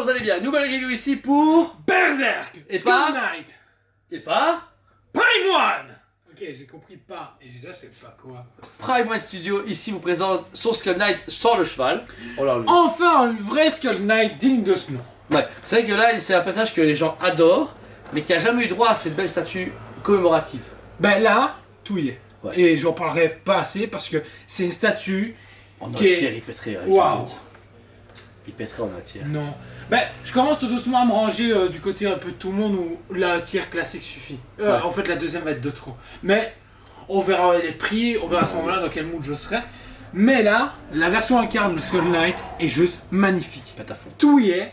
vous allez bien. Nouvelle review ici pour... Berserk Et Skull par... Knight Et par... Prime One. Ok, j'ai compris pas, et je sais pas quoi. Prime One Studio ici vous présente son Skull Knight sans le cheval. On l'a enlevé. Enfin, une vraie Skull Knight digne de ce nom. Ouais, c'est vrai que là, c'est un personnage que les gens adorent, mais qui a jamais eu droit à cette belle statue commémorative. Ben là, tout y est. Ouais. Et j'en parlerai pas assez parce que c'est une statue En qui est... entière, il pèterait. Waouh. Il pèterait en entière. Non. Ben, je commence tout doucement à me ranger du côté un peu de tout le monde où la tiers classique suffit. Ouais. En fait, la deuxième va être de trop. Mais on verra les prix, on verra à ce moment-là dans quel mood je serai. Mais là, la version incarne de Skull Knight est juste magnifique. Pète à fond. Tout y est.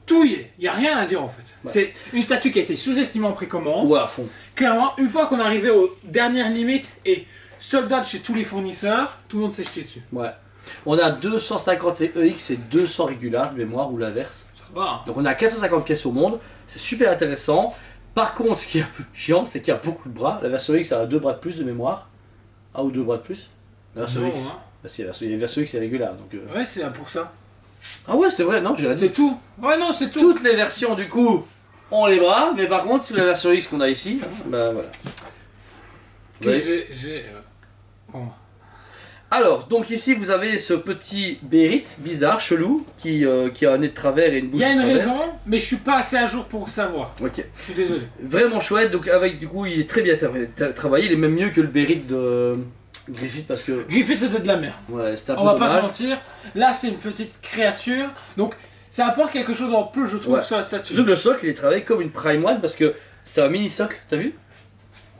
Tout y est. Il n'y a rien à dire en fait. Ouais. C'est une statue qui a été sous-estimée en précommande. Ouais, à fond. Clairement, une fois qu'on est arrivé aux dernières limites et sold out chez tous les fournisseurs, tout le monde s'est jeté dessus. Ouais. On a 250 EX et 200 régulars de mémoire ou l'inverse. Ça va. Donc on a 450 pièces au monde. C'est super intéressant. Par contre, ce qui est un peu chiant, c'est qu'il y a beaucoup de bras. La version X a 2 bras de plus de mémoire. 1 ou 2 bras de plus. La version Non, X. hein. Bah, si, la version X est régulière. Donc, Ouais, c'est pour ça. Ah ouais, c'est vrai, non, j'ai dit. C'est tout. Ouais, non, c'est tout. Toutes les versions du coup ont les bras, mais par contre, sur la version X qu'on a ici, bah voilà. Que Ouais. j'ai. Comment Alors, donc ici vous avez ce petit Bérite bizarre, chelou, qui a un nez de travers et une Il bouche y a de une travers. raison, mais je suis pas assez à jour pour savoir. Ok. Je suis désolé. Vraiment chouette, donc avec du coup il est très bien travaillé, il est même mieux que le Bérite de Griffith parce que Griffith, c'était de la merde. ouais, c'était un peu On va pas se dommage. mentir. Là, c'est une petite créature. Donc, ça apporte quelque chose en plus, je trouve, Ouais. sur la statue. Surtout que le socle il est travaillé comme une Prime One parce que c'est un mini socle, t'as vu?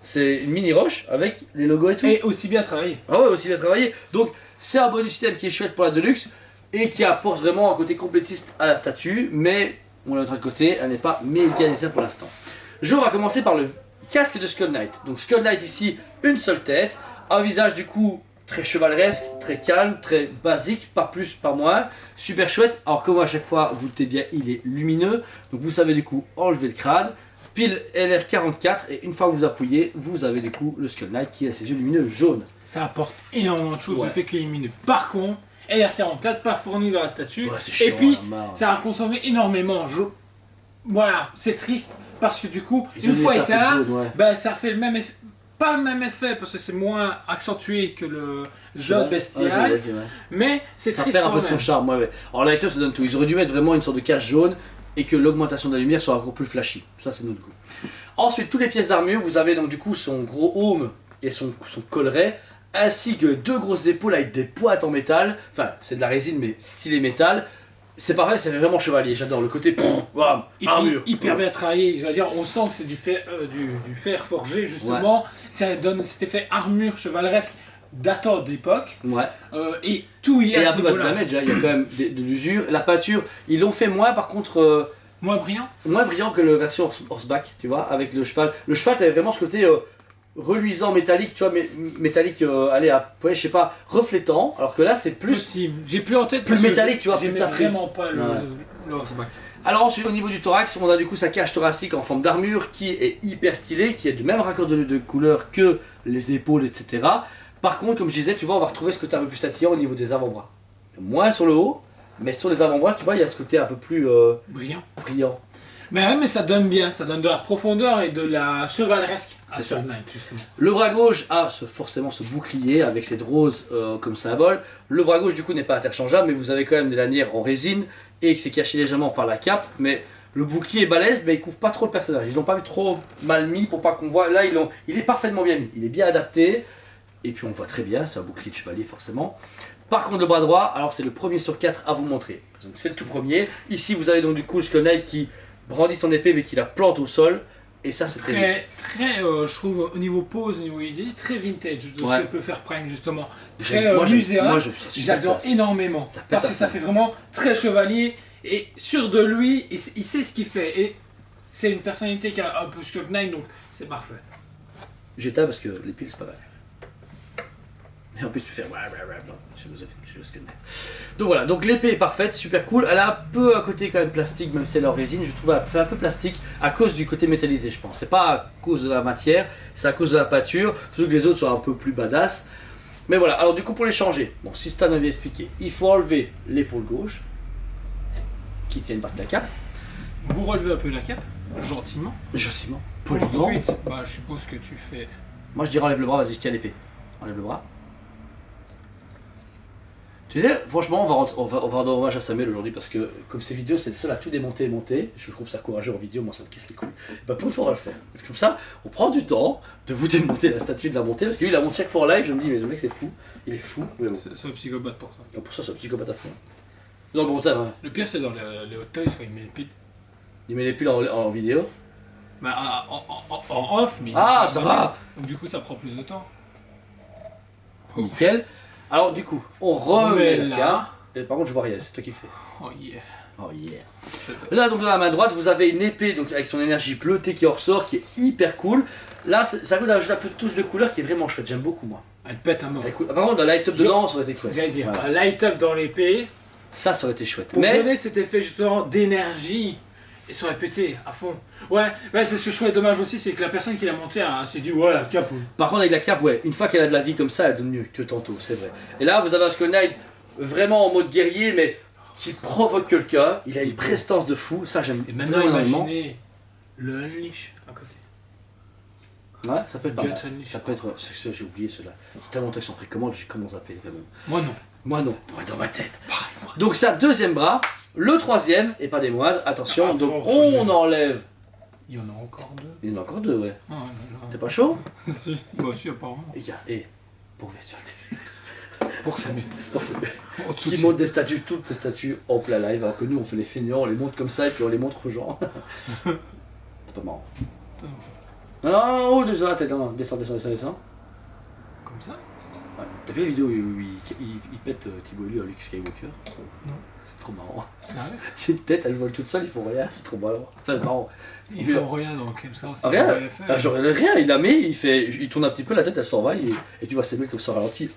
C'est une mini roche avec les logos et tout. Et aussi bien travaillé. Ah ouais, aussi bien travaillé. Donc c'est un bonus système qui est chouette pour la Deluxe et qui apporte vraiment un côté complétiste à la statue, mais on l'a de l'autre côté, elle n'est pas méga nécessaire pour l'instant. On va commencer par le casque de Skull Knight. Donc Skull Knight ici, une seule tête, un visage du coup très chevaleresque, très calme, très basique, pas plus, pas moins, super chouette. Alors comme à chaque fois, vous le doutez bien, il est lumineux, donc vous savez du coup enlever le crâne. Pile LR44 et une fois que vous appuyez, vous avez du coup le Skull Knight qui a ses yeux lumineux jaunes. Ça apporte énormément de choses, Ouais. le fait qu'il est lumineux. Par contre, LR44 pas fourni dans la statue. Ouais, c'est chiant, et puis, on en a marre. ça a consommé énormément. Voilà, c'est triste parce que du coup, Ils ont une mis fois ça éteint, un peu jaune, ouais. bah, ça fait le même effet. Pas le même effet parce que c'est moins accentué que le Zod Ouais, bestial, ouais, ouais. mais c'est Ça triste perd un quand peu de son même. charme, ouais. Alors Light Up ça donne tout. Ils auraient dû mettre vraiment une sorte de cache jaune et que l'augmentation de la lumière soit encore plus flashy. Ça c'est notre goût. Ensuite, toutes les pièces d'armure, vous avez donc du coup son gros aume et son collet, ainsi que 2 grosses épaules avec des pointes en métal. Enfin, c'est de la résine mais stylé métal. C'est pareil, ça fait vraiment chevalier. J'adore le côté bam, Et puis, armure. hyper bien travaillé. Je veux dire, on sent que c'est du fer forgé justement. Ça donne cet effet armure chevaleresque datant d'époque. Ouais. Et tout y est Et à un ce peu de niveau-là. damage, hein, il y a quand même de l'usure. La peinture, ils l'ont fait moins par contre. Moins brillant. Moins brillant que la version horseback, tu vois, avec le cheval. Le cheval, t'avais vraiment ce côté reluisant métallique, tu vois, métallique, allez, ouais, je sais pas, reflétant, alors que là c'est plus. Possible. J'ai plus en tête. plus parce que métallique, tu vois, J'aimais plus tapé. vraiment pas le Ouais. horseback. Alors ensuite, au niveau du thorax, on a du coup sa cage thoracique en forme d'armure qui est hyper stylée, qui est de même raccord de couleur que les épaules, etc. Par contre, comme je disais, tu vois, on va retrouver ce côté un peu plus attirant au niveau des avant-bras. Moins sur le haut, mais sur les avant-bras, tu vois, il y a ce côté un peu plus Brillant. brillant. Mais ouais, mais ça donne bien. Ça donne de la profondeur et de la chevaleresque à C'est ça. Skull Knight, justement. Le bras gauche a forcément ce bouclier avec cette rose comme symbole. Le bras gauche du coup n'est pas interchangeable, mais vous avez quand même des lanières en résine et que c'est caché légèrement par la cape. Mais le bouclier est balèze, mais il couvre pas trop le personnage. Ils l'ont pas trop mal mis pour pas qu'on voit. Là, il est parfaitement bien mis. Il est bien adapté. Et puis on voit très bien, c'est un bouclier de chevalier forcément. Par contre, le bras droit, alors c'est le premier sur 4 à vous montrer. Donc c'est le tout premier. Ici, vous avez donc du coup le Skull Knight qui brandit son épée mais qui la plante au sol. Et ça, c'est Très, je trouve, au niveau pose, au niveau idée, très vintage de Ouais. ce que peut faire Prime, justement. Très Moi, muséal. j'aime J'adore énormément. Ça pète Parce à que ça fond. fait vraiment très chevalier et sûr de lui. Et il sait ce qu'il fait. Et c'est une personnalité qui a un peu Skull Knight, donc c'est parfait. J'éteins parce que les piles c'est pas mal. Et en plus tu fais je Skull Knight. Donc voilà, donc l'épée est parfaite, super cool. Elle a un peu un côté quand même plastique, même si elle est en résine, je trouve elle fait un peu plastique à cause du côté métallisé, je pense. C'est pas à cause de la matière, c'est à cause de la peinture, surtout que les autres sont un peu plus badass. Mais voilà, alors du coup pour les changer, bon si Stan m'avait expliqué, il faut enlever l'épaule gauche, qui tient une partie de la cape. Vous relevez un peu la cape, gentiment. Gentiment. Poliment. Ensuite, bah, je suppose que tu fais. Moi je dirais enlève le bras, vas-y, je tiens l'épée. Enlève le bras. Tu sais, franchement, on va rendre hommage à Samuel aujourd'hui parce que, comme ces vidéos, c'est le seul à tout démonter et monter. Je trouve ça courageux en vidéo, moi ça me casse les couilles. Bah, pour une fois, on va le faire. Comme ça, on prend du temps de vous démonter la statue, de la monter. Parce que lui, il la monte chaque fois en live. Je me dis, mais le mec, c'est fou. Il est fou. Mais bon. C'est un psychopathe pour ça. Donc, pour ça, c'est un psychopathe à fond. Non, bon, ça va. Le pire, c'est dans les Hot Toys quand il met les piles. Il met les piles en vidéo. Bah, en off, mais. Ah, ça va. Donc, du coup, ça prend plus de temps. Nickel. Alors, du coup, on remet remet la là. carte. Et par contre, je vois rien, c'est toi qui le fais. Oh yeah. Oh yeah. Je te- Là, donc dans la main droite, vous avez une épée donc, avec son énergie bleutée qui en ressort, qui est hyper cool. Là, ça coûte juste un peu de touche de couleur qui est vraiment chouette, j'aime beaucoup moi. Elle pète à mort. Elle coûte- Par contre, dans light up dedans, ça aurait été chouette. J'allais dire, Voilà. un light up dans l'épée, Ça aurait été chouette. pour Mais donner cet effet justement d'énergie, et ça aurait pété à fond. Ouais, c'est ce que je trouvais dommage aussi, c'est que la personne qui l'a monté s'est dit, ouais, la cape. par contre, avec la cape, ouais, une fois qu'elle a de la vie comme ça, elle donne mieux que tantôt, c'est vrai. Et là, vous avez un Skull Knight vraiment en mode guerrier, mais qui provoque quelqu'un. Il a une prestance de fou, ça j'aime Et maintenant, énormément. imaginez le Unleash à côté. Ouais, ça peut être pas mal. Guts Unleash. Ça peut être. J'ai oublié cela. C'est tellement longtemps qu'ils sont pris commande, j'ai comment zapper vraiment. Moi non. Moi non, moi dans ma tête. Donc ça, deuxième bras. Le troisième, et pas des moindres, attention, Ah, c'est donc bon, on enlève. Il y en a encore deux. Il y en a encore deux, ouais. Ah, non, T'es pas chaud? si. Bah si, apparemment. Et gars, pour sur le TV. Pour Samuel. Pour ça. Au-dessous Qui de- monte des statues, toutes des statues en plein live, alors que nous on fait les feignants, on les monte comme ça et puis on les montre aux gens. C'est pas marrant. Non, non, non, oh, descends la tête, non, non, descends. Comme ça. Ouais. T'as vu la vidéo où il pète Thibaut et lui à Luke Skywalker? Non. C'est trop marrant. Sérieux? C'est une tête, elle vole toute seule, ils font rien, c'est trop marrant. Enfin, c'est marrant. Il fait rien dans quel sens Ah, il rien, aurait fait ah, genre rien, il la met, il tourne un petit peu, la tête elle s'en va et tu vois Samuel comme ça au ralenti.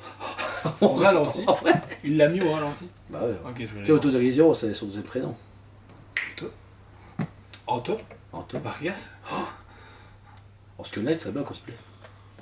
Au ralenti. En vrai. Il l'a mis au ralenti. Bah ouais. Ok, je vais Tu aller sais, voir. autodérision, c'est son deuxième prénom. Auto Anto. Vargas. En Skull Knight, serait bien cosplay.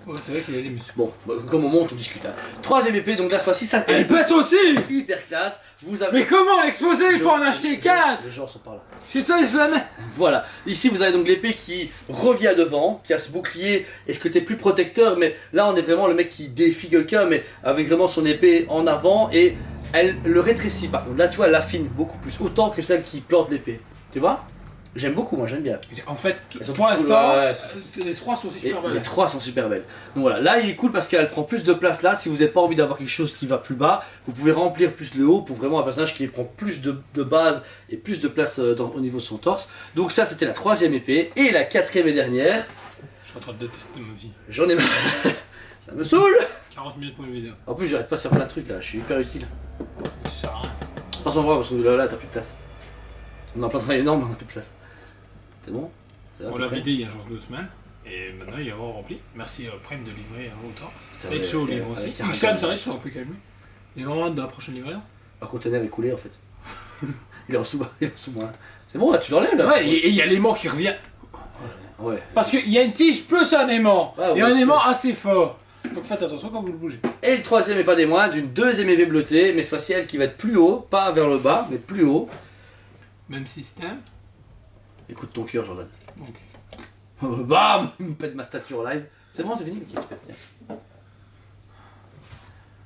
Ouais, c'est vrai qu'il a des muscles. Bon, bah, comme on monte, on discute. Hein. Troisième épée, donc là, cette fois-ci, ça Elle pète aussi. hyper classe. Vous avez. Mais comment l'exposer? Il faut en acheter 4. Les gens sont par là. Chez toi, il se planait. Voilà. Ici, vous avez donc l'épée qui revient devant, qui a ce bouclier et ce côté plus protecteur. Mais là, on est vraiment le mec qui défie quelqu'un, mais avec vraiment son épée en avant et elle le rétrécit. Par contre, là, tu vois, elle affine beaucoup plus. Autant que celle qui plante l'épée. Tu vois? J'aime beaucoup, moi, j'aime bien. En fait, Elles sont pour cool, l'instant, ouais, les trois sont aussi Et super les belles. trois sont super belles. Donc voilà, là il est cool parce qu'elle prend plus de place là. Si vous n'avez pas envie d'avoir quelque chose qui va plus bas, vous pouvez remplir plus le haut pour vraiment un personnage qui prend plus de base et plus de place au niveau de son torse. Donc ça c'était la troisième épée. Et la quatrième et dernière, Je suis en train de détester ma vie. j'en ai marre. Ça me saoule. 40 minutes pour une vidéo. En plus j'arrête pas de faire plein de trucs là, je suis hyper utile. Ça sert à rien. Franchement vrai parce que là t'as plus de place. On a un plein de travail énorme mais on a plus de place. C'est bon? C'est à On peu l'a près vidé il y a genre 2 semaines. Et maintenant il est rempli. Merci Prime de livrer autant. Ça va ouais, être chaud au ouais, livre aussi. avec un XM, regard. ça reste, on peut calmer. Il est vraiment de la prochaine livraison. Un conteneur est coulé en fait. Il est en sous-moi. C'est bon là, tu l'enlèves là. Ouais, et il y a l'aimant qui revient. Ouais. Parce qu'il y a une tige plus un aimant. Ouais, et ouais, un c'est aimant vrai. assez fort. Donc faites attention quand vous le bougez. Et le troisième et pas des moindres, d'une deuxième épée bleutée, mais cette fois-ci elle qui va être plus haut, pas vers le bas, mais plus haut. Même système. Écoute ton cœur, Jordan. Donc, Bam. Il me pète ma statue en live. C'est bon, c'est fini, ok, super, tiens.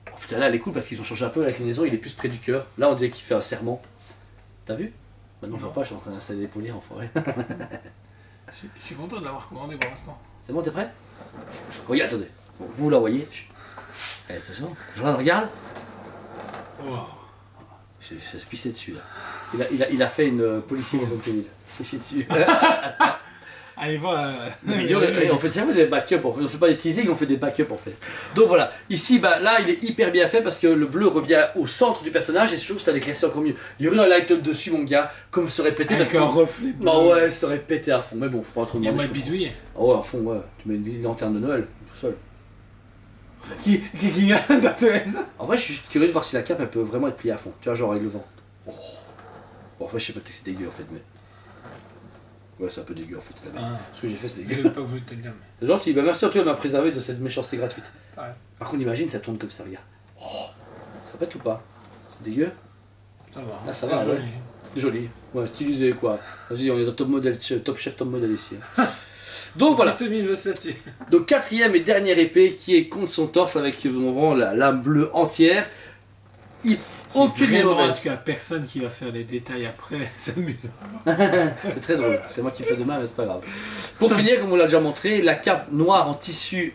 Oh putain, là elle est cool parce qu'ils ont changé un peu l'inclinaison, il est plus près du cœur. Là on dirait qu'il fait un serment. T'as vu? Maintenant je vois pas, je suis en train d'installer des poliers en forêt. je suis content de l'avoir commandé pour l'instant. C'est bon, t'es prêt? Regarde, attendez. Bon, vous la voyez. Chut. Allez, attention. Jordan, regarde. Oh. Je se pissé dessus là. Il a fait une policier maison de Ténil. Il s'est chié dessus. Allez voir. La vidéo, on fait jamais des backups, en fait. On fait pas des teasings, on fait des backups en fait. Donc voilà, ici, bah, là il est hyper bien fait parce que le bleu revient au centre du personnage et je trouve que ça l'éclaircit encore mieux. Il y aurait un light up dessus, mon gars, comme ça aurait pété parce Avec que. un reflet. bleu. Non, ouais, ça aurait pété à fond, mais bon, faut pas trop Il y a demander. moins je de comprends. bidouiller. Ah ouais, à fond, ouais. Tu mets une lanterne de Noël, tout seul. Qui vient d'atteler ça? En vrai, je suis juste curieux de voir si la cape elle peut vraiment être pliée à fond, tu vois, genre avec le vent. Oh. Bon, après, je sais pas que c'est dégueu en fait, mais. Ouais, c'est un peu dégueu en fait. Là. Ah. Ce que j'ai fait, c'est dégueu. Je n'ai pas voulu te le dire. C'est gentil, bah merci Antoine de m'a préservé de cette méchanceté gratuite. Ouais. Par contre, imagine, ça tourne comme ça, regarde. Oh, ça pète ou pas? C'est dégueu? Ça va. Là, ça c'est va, joli. ouais. Joli. Ouais, stylisé quoi. Vas-y, on est dans top modèle, top chef, top modèle ici. Donc voilà. Donc quatrième et dernière épée qui est contre son torse avec vraiment la lame bleue entière. Aucune n'est mauvaise. Parce qu'il n'y a personne qui va faire les détails après, c'est amusant. C'est très drôle, c'est moi qui le fais demain mais c'est pas grave. Pour finir, comme on l'a déjà montré, la cape noire en tissu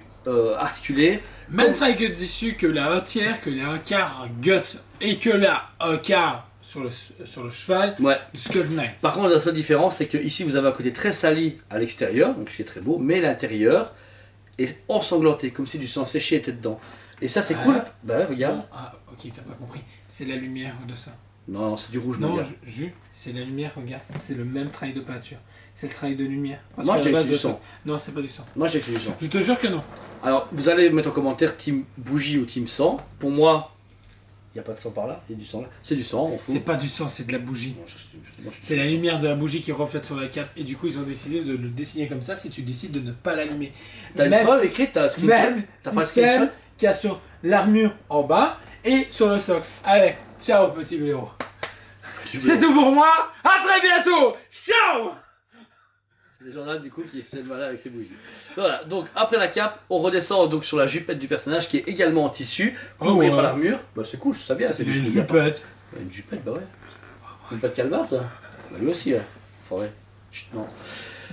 articulé. Même travail que tissu que la entière, que la un quart guts et que la un quart sur le cheval du Skull Knight. Par contre la seule différence c'est que ici vous avez un côté très sali à l'extérieur, donc ce qui est très beau, mais l'intérieur est ensanglanté, comme si du sang séché était dedans. Et ça c'est cool. Bah ouais, regarde. Non. Ah ok, t'as pas compris. C'est la lumière de ça. Non, c'est du rouge. Non, c'est la lumière, regarde. C'est le même travail de peinture. C'est le travail de lumière. Moi j'ai du sang. Non, c'est pas du sang. Moi j'ai du sang. Je te jure que non. Alors vous allez mettre en commentaire team bougie ou team sang. Pour moi, il n'y a pas de sang par là, il y a du sang là. C'est du sang, on fout. C'est pas du sang, c'est de la bougie. C'est la lumière de la bougie qui reflète sur la cape. Et du coup, ils ont décidé de le dessiner comme ça si tu décides de ne pas l'allumer. T'as une preuve écrite, t'as un screenshot. T'as pas de screenshot qu'il y a sur l'armure en bas et sur le socle. Allez, ciao petit blaireau. C'est tout pour moi. À très bientôt. Ciao. C'est des journaux du coup qui faisaient le malin avec ses bougies. Voilà, donc après la cape, on redescend donc sur la jupette du personnage qui est également en tissu, couvert par l'armure. Bah c'est cool, je sais bien. C'est une jupette. Une jupette, bah ouais. Une pas de calbar toi. Bah lui aussi, ouais. Forêt. Chut, non.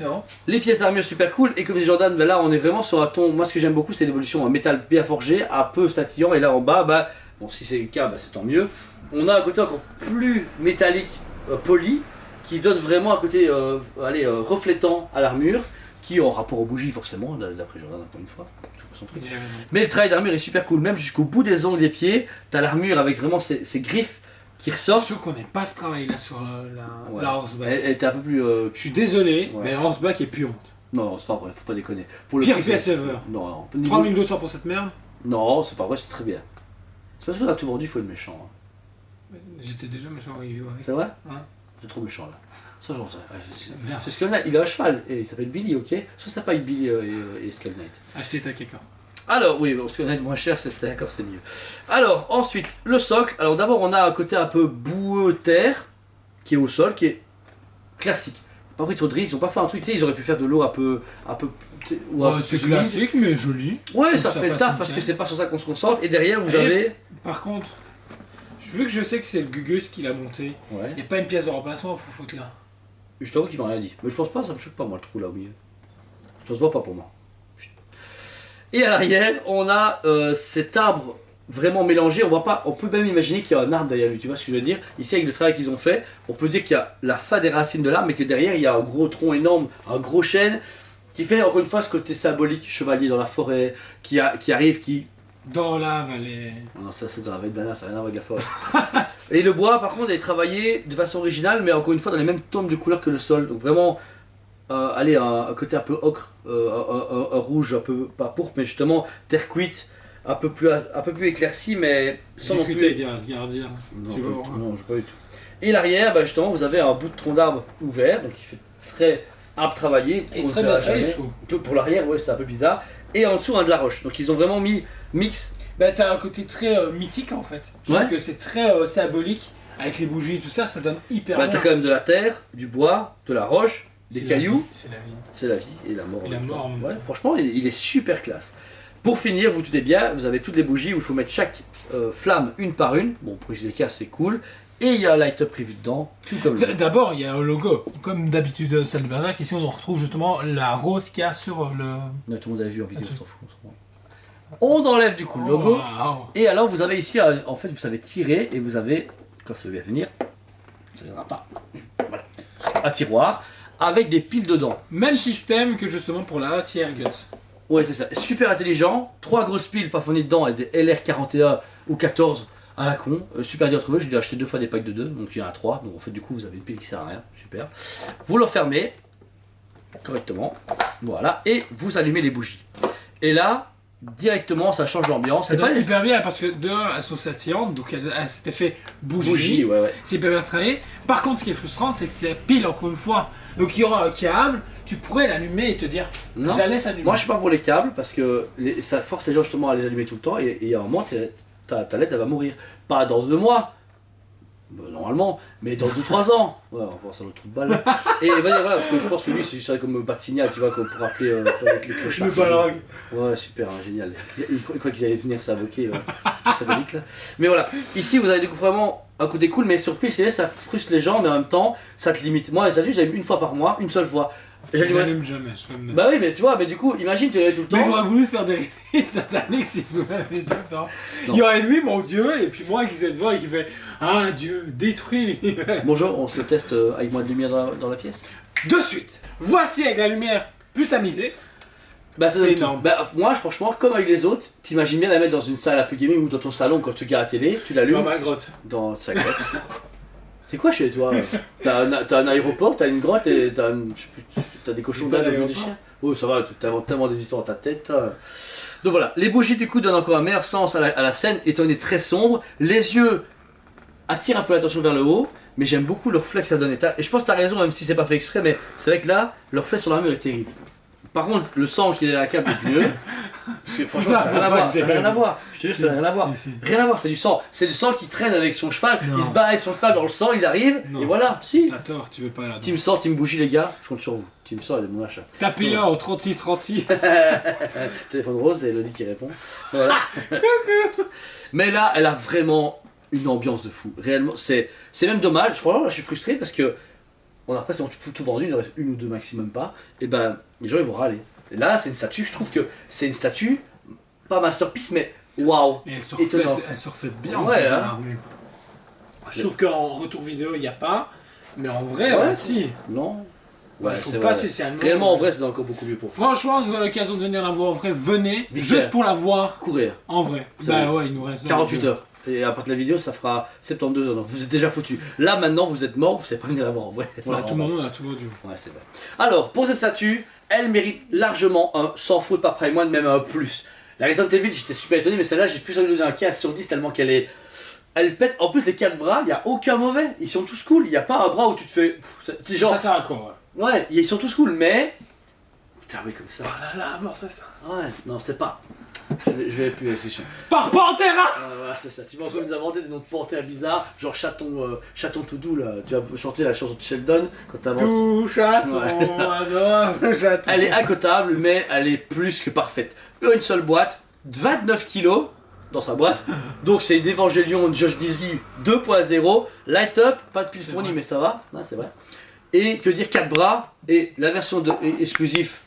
Non. Les pièces d'armure super cool, et comme dit Jordan, bah là on est vraiment sur un ton. Moi ce que j'aime beaucoup c'est l'évolution en métal bien forgé, un peu scintillant, et là en bas, bah bon si c'est le cas, bah c'est tant mieux. On a un côté encore plus métallique, poli, qui donne vraiment un côté reflétant à l'armure, qui en rapport aux bougies forcément, d'après Jordan encore une fois. Son truc. Mais le travail d'armure est super cool, même jusqu'au bout des ongles des pieds, t'as l'armure avec vraiment ces griffes qui ressortent. Je connais pas ce travail là sur la horseback. Elle était un peu plus. Je suis désolé, mais la horseback est plus honte. Non, c'est pas vrai, faut pas déconner. Pour le pire pièce ever. Non, 3200 pour cette merde. Non, c'est pas vrai, c'est très bien. C'est parce qu'on a tout vendu, il faut être méchant. Hein. J'étais déjà méchant en review. C'est vrai? Hein? C'est trop méchant là. Ça j'entends. C'est Skull Knight, il a un cheval, et il s'appelle Billy, ok? Soit ça pas Billy et Skull Knight. Achetez ta caca. Alors, oui, Skull Knight moins cher, c'est d'accord, c'est mieux. Alors, ensuite, le socle. Alors d'abord, on a un côté un peu boueux terre, qui est au sol, qui est classique. Pas pris trop de risques, ils ont pas fait un truc, tu sais, ils auraient pu faire de l'eau un peu ou un truc c'est plus classique, mais joli. Ouais, ça fait le taf parce que c'est pas sur ça qu'on se concentre. Et derrière, vous avez. Par contre, vu que je sais que c'est le Gugus qui l'a monté, il n'y a pas une pièce de remplacement pour foutre là. Je t'avoue qu'il m'a rien dit. Mais je pense pas, ça me choque pas moi le trou là au milieu. Ça se voit pas pour moi. Et à l'arrière, on a cet arbre vraiment mélangé. On voit pas, on peut même imaginer qu'il y a un arbre derrière lui. Tu vois ce que je veux dire? Ici, avec le travail qu'ils ont fait, on peut dire qu'il y a la fin des racines de l'arbre, mais que derrière, il y a un gros tronc énorme, un gros chêne, qui fait encore une fois ce côté symbolique, chevalier dans la forêt, qui arrive, qui. Dans la vallée. Non, ça c'est dans la vallée de Dana, ça n'a rien à voir avec la forêt. Et le bois, par contre, est travaillé de façon originale, mais encore une fois dans les mêmes tons de couleur que le sol. Donc vraiment, un côté un peu ocre, un rouge, un peu pas pourpre, mais justement terre cuite, un peu plus éclairci, mais sans non plus. Asgardien. Non, pas du tout. Et l'arrière, bah, justement, vous avez un bout de tronc d'arbre ouvert, donc il fait très arbre travaillé. Et très bien fait, je trouve. Pour l'arrière, ouais, c'est un peu bizarre. Et en dessous, de la roche. Donc ils ont vraiment mis mix. Bah, t'as un côté très mythique en fait. Je trouve que c'est très symbolique. Avec les bougies et tout ça, ça donne hyper bien. T'as quand même de la terre, du bois, de la roche, des cailloux. C'est la vie. C'est la vie et la mort. Et la mort. Ouais, franchement, il est super classe. Pour finir, vous doutez bien, vous avez toutes les bougies où il faut mettre chaque flamme une par une. Bon, pour les cas, c'est cool. Et il y a un light-up prévu dedans, tout comme ça. D'abord, il y a un logo. Comme d'habitude de celle de Berserk, ici on retrouve justement la rose qu'il y a sur le. Non, tout le monde a vu en vidéo, on s'en fout. On enlève du coup le logo. Wow. Et alors, vous avez ici, en fait, vous savez tirer et vous avez, quand ça va venir, ça ne viendra pas. Voilà. Un tiroir avec des piles dedans. Même système que justement pour la tiers Guts. Ouais, c'est ça. Super intelligent. 3 grosses piles plafonnées dedans et des LR41 ou 14 à la con. Super dur à trouver. J'ai dû acheter 2 fois des packs de 2. Donc il y en a 3. Donc en fait, du coup, vous avez une pile qui sert à rien. Super. Vous l'enfermez correctement. Voilà. Et vous allumez les bougies. Et là, directement, ça change l'ambiance. C'est pas hyper bien parce que de 1, elles sont scintillantes. Donc elles s'étaient fait bougie. Ouais. C'est hyper bien travaillé. Par contre, ce qui est frustrant, c'est que c'est la pile encore une fois. Donc il y aura un câble. Tu pourrais l'allumer et te dire, non. Je la laisse allumer. Moi, je suis pas pour les câbles parce que ça force les gens justement à les allumer tout le temps. Et il y a un moment, ta LED elle va mourir. Pas dans 2 mois, Bah, normalement, mais dans 2-3 ans. Ouais, on va voir ça le trou de balle. Et voilà, parce que je pense que lui, c'est juste comme pas de signal, tu vois, pour appeler avec les clochards. Le ballon. Ouais, super, hein, génial. Il croit qu'ils allaient venir s'invoquer, tout ça de là. Mais voilà, ici vous avez découvert vraiment un côté cool, mais sur PCS ça frustre les gens, mais en même temps ça te limite. Moi, les adultes, j'aime une fois par mois, une seule fois. J'allume jamais. Bah oui, mais tu vois, mais du coup, imagine, tu l'avais tout le temps. Mais j'aurais voulu faire des réveils sataniques si vous m'avez tout le temps. Il y aurait lui, mon Dieu, et puis moi qui sais devant et qui fait ah Dieu, détruis l'univers. Bonjour, on se le teste avec moins de lumière dans la pièce. De suite, voici avec la lumière plus tamisée. Bah c'est énorme. Bah, moi, franchement, comme avec les autres, t'imagines bien la mettre dans une salle à plus gaming ou dans ton salon quand tu regardes la télé, tu l'allumes. Dans ma grotte. Dans sa grotte. C'est quoi chez toi? T'as un aéroport, t'as une grotte et t'as des cochons d'Inde au bout des chiens? Oh, ça va, t'inventes tellement des histoires dans ta tête. Donc voilà, les bougies du coup donnent encore un meilleur sens à la scène, étant donné très sombre. Les yeux attirent un peu l'attention vers le haut, mais j'aime beaucoup le reflet que ça donne. Et je pense que t'as raison, même si c'est pas fait exprès, mais c'est vrai que là, le reflet sur l'armure est terrible. Par contre, le sang qui est à la cape est mieux. Parce que franchement, ça n'a rien à voir. Ça n'a rien à voir. Je te jure, ça n'a rien à voir. Rien à voir, c'est du sang. C'est du sang qui traîne avec son cheval. Non. Il se bat avec son cheval dans le sang, il arrive. Non. Et voilà, si. T'as tort, tu veux pas là. Team sang, team bougie, les gars. Je compte sur vous. Team sang, il est mon achat. Tapez-le au 3636. Téléphone rose, c'est Elodie qui répond. Voilà. Mais là, elle a vraiment une ambiance de fou. Réellement, c'est même dommage. Franchement, là, je suis frustré parce que on a presque tout vendu, il en reste une ou deux maximum pas. Et ben, les gens ils vont râler. Et là, c'est une statue, je trouve que c'est une statue, pas masterpiece, mais waouh! Et Étonnante. elle se reflète bien. Ouais, en hein. l'armure. Je trouve qu'en retour vidéo, il n'y a pas. Mais en vrai, Ouais, ouais, si. Non? Ouais, je trouve pas spécialement. Réellement, en vrai, c'est encore beaucoup mieux pour vous. Franchement, si vous avez l'occasion de venir la voir en vrai, venez. Vite Juste fait. pour la voir Courir. en vrai. Vous savez, Bah ouais, il nous reste 48 heures. Et à partir de la vidéo, ça fera 72 heures. Donc vous êtes déjà foutu. Là, maintenant, vous êtes mort, vous savez pas venir la voir en vrai. On a tout le monde, on a tout vendu. Ouais, c'est vrai. Alors, pour cette statue, elle mérite largement un sans faute par Prime One, même un plus. La Resident Evil, j'étais super étonné, mais celle-là, j'ai plus envie de donner un 15 sur 10 tellement qu'elle est. Elle pète. En plus, les 4 bras, il n'y a aucun mauvais. Ils sont tous cool. Il n'y a pas un bras où tu te fais. C'est genre. Ça sert à quoi, ouais. Ouais, ils sont tous cool, mais. Putain, oui, comme ça. Oh là là, mort ça. Ouais, non, c'est pas. Je vais plus, c'est chiant. Par Pantera. Voilà, c'est ça. Tu vas encore nous inventer des noms de panthères bizarres, genre chaton tout doux là. Tu vas chanter la chanson de Sheldon quand t'inventes. Tout chaton, Ouais. adorable chaton. Elle est incotable, mais elle est plus que parfaite. Une seule boîte, 29 kilos dans sa boîte. Donc c'est une Evangelion Josh Dizzy 2.0. Light up, pas de pile fournie, mais ça va. Ouais, c'est vrai. Et que dire, 4 bras. Et la version exclusif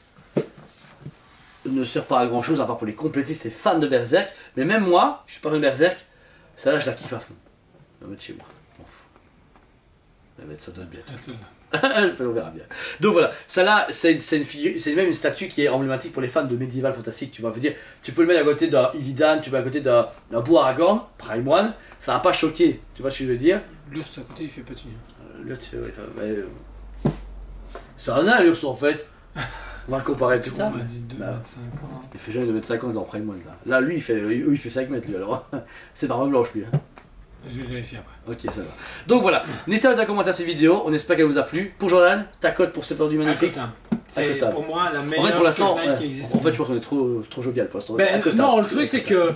ne sert pas à grand chose à part pour les complétistes et fans de Berserk. Mais même moi, je suis pas fan de Berserk, ça là je la kiffe à fond. Je vais la mettre chez moi. M'en fous. Je vais la mettre, ça doit être bientôt. On verra bien. Donc voilà, ça là, c'est même une statue qui est emblématique pour les fans de médiéval fantastique. Tu vas dire, tu peux le mettre à côté d'un Illidan, tu peux le mettre à côté d'un beau Aragorn, Prime One, ça va pas choquer. Tu vois ce que je veux dire? L'ours à côté il fait petit. L'autre, c'est un nain l'ours en fait. On va le comparer tout à l'heure. On m'a dit 2,25 ans. Il fait jamais 2,50 m dans Prime One là. Là lui il fait 5 mètres lui alors. C'est barbe blanche lui. Hein. Je vais vérifier après. Ok, ça va. Donc voilà, n'hésitez pas à commenter cette vidéo, on espère qu'elle vous a plu. Pour Jordan, ta cote pour cette heure du magnifique. Incotable. C'est Incotable. pour moi la En meilleure fait, pour l'instant, storyline ouais. qui existe. En fait, je pense qu'on est trop jovial pour l'instant. Ben, Incotable. non, le truc c'est que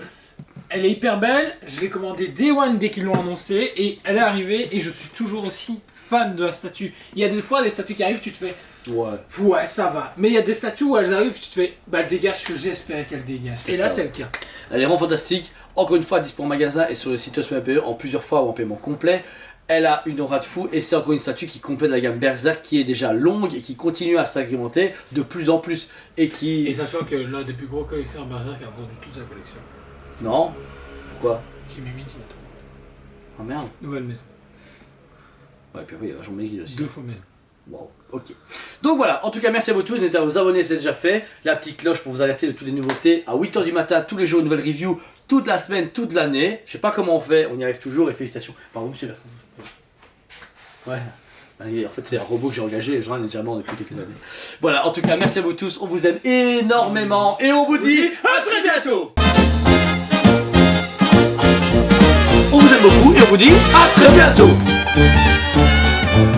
elle est hyper belle, je l'ai commandée Day One dès qu'ils l'ont annoncé et elle est arrivée et je suis toujours aussi fan de la statue. Il y a des fois des statues qui arrivent, tu te fais ouais ça va, mais il y a des statues où elles arrivent, tu te fais bah elle dégage ce que j'espérais qu'elle dégage. Et là c'est le cas. Elle est vraiment fantastique. Encore une fois, dispo en magasin et sur le site OSMPE en plusieurs fois ou en paiement complet. Elle a une aura de fou et c'est encore une statue qui complète la gamme Berserk qui est déjà longue et qui continue à s'agrémenter de plus en plus. Et sachant que l'un des plus gros collectionneurs Berserk a vendu toute sa collection. Non. Pourquoi? Chimimi qui l'a trouvé. Oh merde. Nouvelle maison. Ouais, puis oui, il y a vachement maigri aussi. 2 fois maison. Wow, ok. Donc voilà, en tout cas merci à vous tous, n'hésitez pas à vous abonner, c'est déjà fait. La petite cloche pour vous alerter de toutes les nouveautés. À 8h du matin, tous les jours, une nouvelle review, toute la semaine, toute l'année. Je sais pas comment on fait, on y arrive toujours et félicitations. Pardon monsieur Bertrand. Ouais. En fait c'est un robot que j'ai engagé et j'en ai déjà mort depuis quelques années. Voilà, en tout cas merci à vous tous, on vous aime énormément et on vous dit à très bientôt. On vous aime beaucoup et on vous dit à très bientôt.